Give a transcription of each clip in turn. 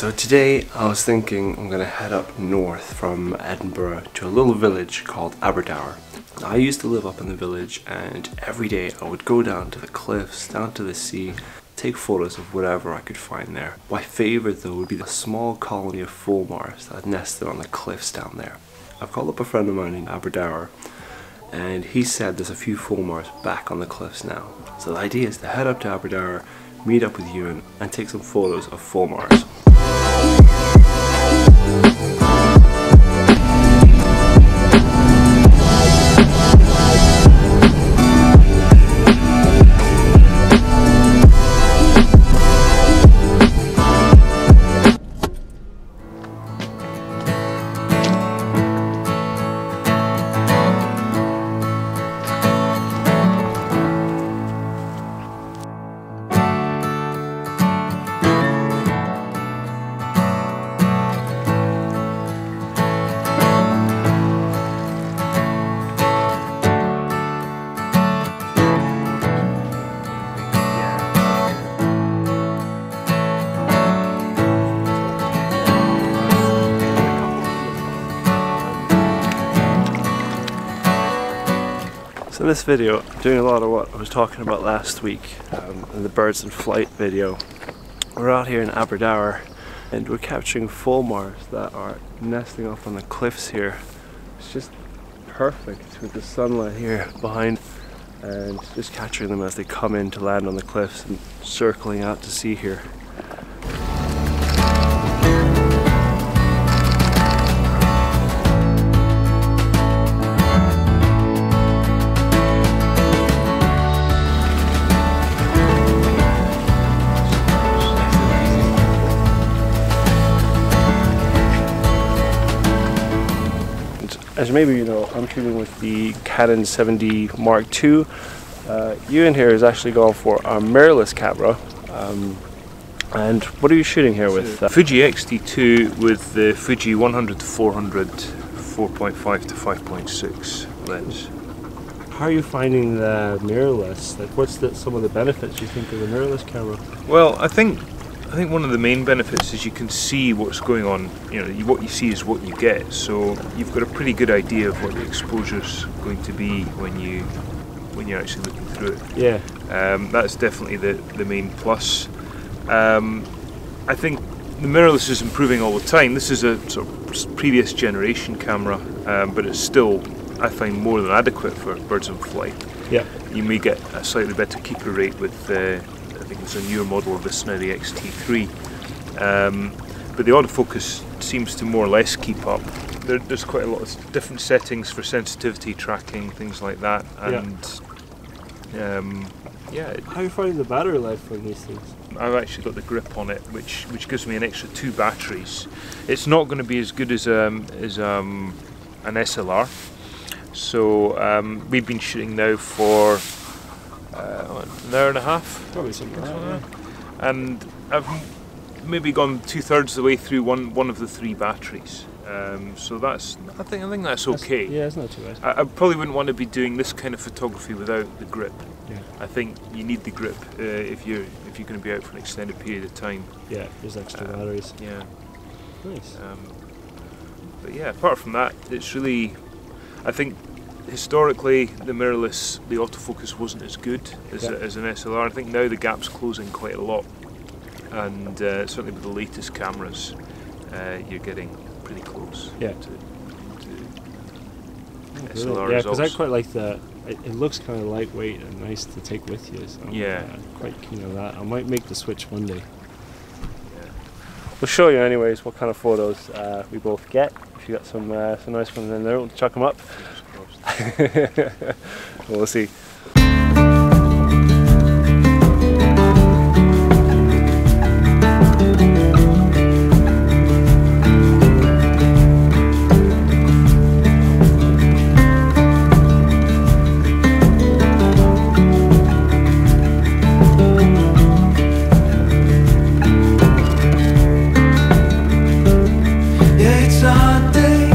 So today I was thinking I'm gonna head up north from Edinburgh to a little village called Aberdour. I used to live up in the village, and every day I would go down to the cliffs, down to the sea, take photos of whatever I could find there. My favourite though would be the small colony of fulmars that nested on the cliffs down there. I've called up a friend of mine in Aberdour, and he said there's a few fulmars back on the cliffs now. So the idea is to head up to Aberdour, meet up with Euan and take some photos of fulmars. So in this video, I'm doing a lot of what I was talking about last week in the birds in flight video. We're out here in Aberdour and we're capturing fulmars that are nesting up on the cliffs here. It's just perfect with the sunlight here behind, and just capturing them as they come in to land on the cliffs and circling out to sea here. As maybe you know, I'm shooting with the Canon 7D Mark II. Euan here is actually going for a mirrorless camera. And what are you shooting here with? Fuji X-T2 with the Fuji 100-400 4.5 to 5.6 lens. How are you finding the mirrorless? Like, what's some of the benefits you think of the mirrorless camera? Well, I think one of the main benefits is you can see what's going on. You know, what you see is what you get. So you've got a pretty good idea of what the exposure's going to be when you're actually looking through it. Yeah. That's definitely the main plus. I think the mirrorless is improving all the time. This is a sort of previous generation camera, but it's still, I find, more than adequate for birds in flight. Yeah. You may get a slightly better keeper rate with I think it's a newer model of this now, the X-T3. But the autofocus seems to more or less keep up. There's quite a lot of different settings for sensitivity tracking, things like that. And yeah. How are you finding the battery life on these things? I've actually got the grip on it, which gives me an extra 2 batteries. It's not going to be as good as an SLR. So we've been shooting now for an hour and a half, probably something like that. Yeah. And I've maybe gone 2/3 of the way through one of the 3 batteries. So I think that's okay. Yeah, it's not too bad. I probably wouldn't want to be doing this kind of photography without the grip. Yeah. I think you need the grip if you're going to be out for an extended period of time. Yeah, there's extra batteries. Yeah. Nice. But yeah, apart from that, it's really, I think, historically, the mirrorless, the autofocus wasn't as good as an SLR. I think now the gap's closing quite a lot, and certainly with the latest cameras, you're getting pretty close to SLR yeah, results. because I quite like the. It looks kind of lightweight and nice to take with you. So yeah, I'm quite keen on that. I might make the switch one day. Yeah. We'll show you anyways what kind of photos we both get. If you got some nice ones in there, we'll chuck them up. We'll see. Yeah, it's a hot day.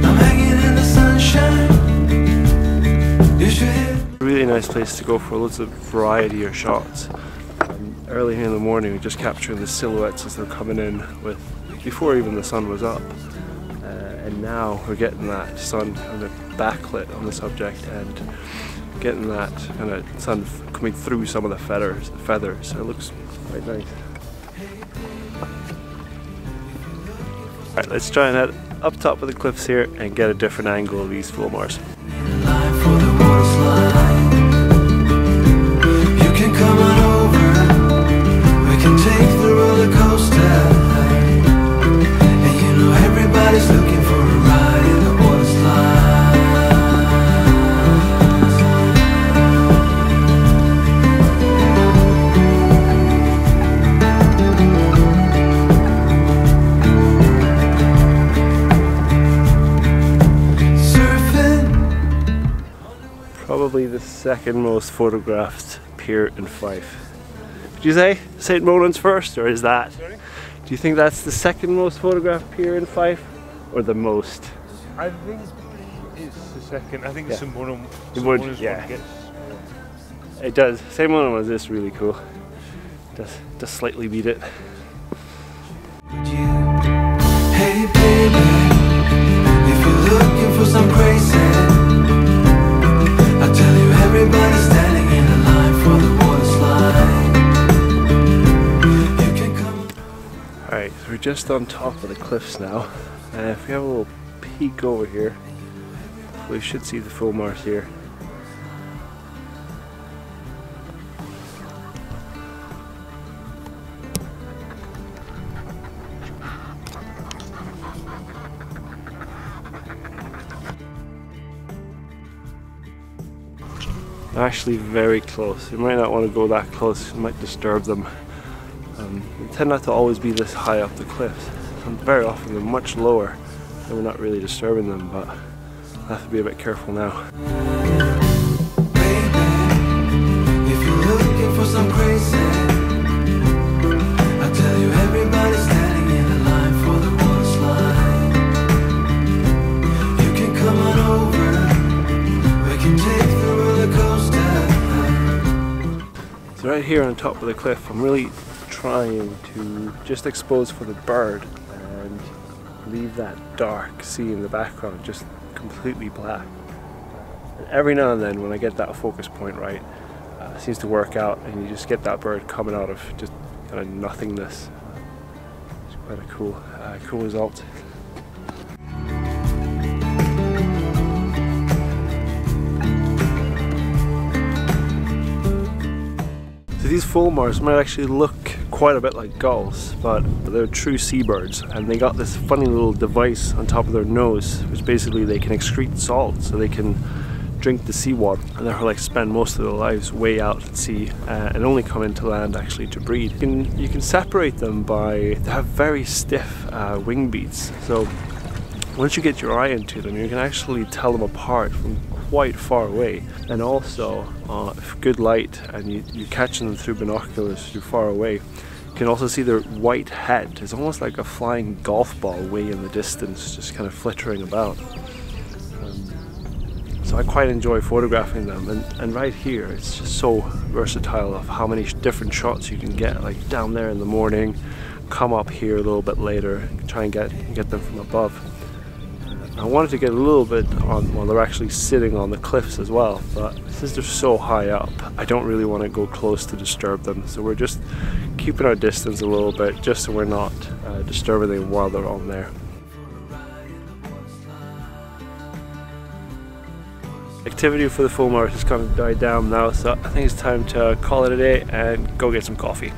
I'm hanging in the sunshine. Really nice place to go for loads of variety of shots. early in the morning, just capturing the silhouettes as they're coming in before even the sun was up. And now we're getting that sun kind of backlit on the subject and getting that kind of sun coming through some of the feathers. So it looks quite nice. Alright, let's try and head up top of the cliffs here and get a different angle of these fulmars. You can come on over, we can take the roller coaster. And you know everybody's looking for a ride in the water slide. Probably the second most photographed pier in Fife. Would you say St. Monan's first, or is that? Sorry? Do you think that's the second most photographed pier in Fife, or the most? I think it's the second. I think Yeah. St. Monan's Yeah. one gets. It does. St. Monan was this really cool. Does slightly beat it. Hey baby, if you're looking for some crazy, I tell you everybody's standing in a line for the water slide. You can come. Alright, so we're just on top of the cliffs now. If we have a little peek over here, we should see the fulmars here. They're actually very close. You might not want to go that close, you might disturb them. They tend not to always be this high up the cliffs. And very often they're much lower, and we're not really disturbing them, but I have to be a bit careful now. Baby, if you're looking for some crazy, I tell you everybody's standing in a line for the water slide. You can come on over, we can take the roller coaster. So right here on top of the cliff, I'm really trying to just expose for the bird and leave that dark sea in the background just completely black. And every now and then when I get that focus point right, it seems to work out, and you just get that bird coming out of just kind of nothingness. It's quite a cool result. So these fulmars might actually look quite a bit like gulls, but they're true seabirds, and they got this funny little device on top of their nose, which basically they can excrete salt, so they can drink the seawater, and they'll like spend most of their lives way out at sea and only come into land actually to breed. You can separate them by, they have very stiff wing beats, so once you get your eye into them, you can actually tell them apart from quite far away. And also, if good light and you're catching them through binoculars too far away, you can also see their white head. It's almost like a flying golf ball way in the distance, just kind of flittering about. So I quite enjoy photographing them, and right here it's just so versatile of how many different shots you can get, like down there in the morning, come up here a little bit later, try and get them from above. I wanted to get a little bit on while they're actually sitting on the cliffs as well, but since they're so high up, I don't really want to go close to disturb them, so we're just keeping our distance a little bit just so we're not disturbing them while they're on there. Activity for the fulmars has kind of died down now, so I think it's time to call it a day and go get some coffee.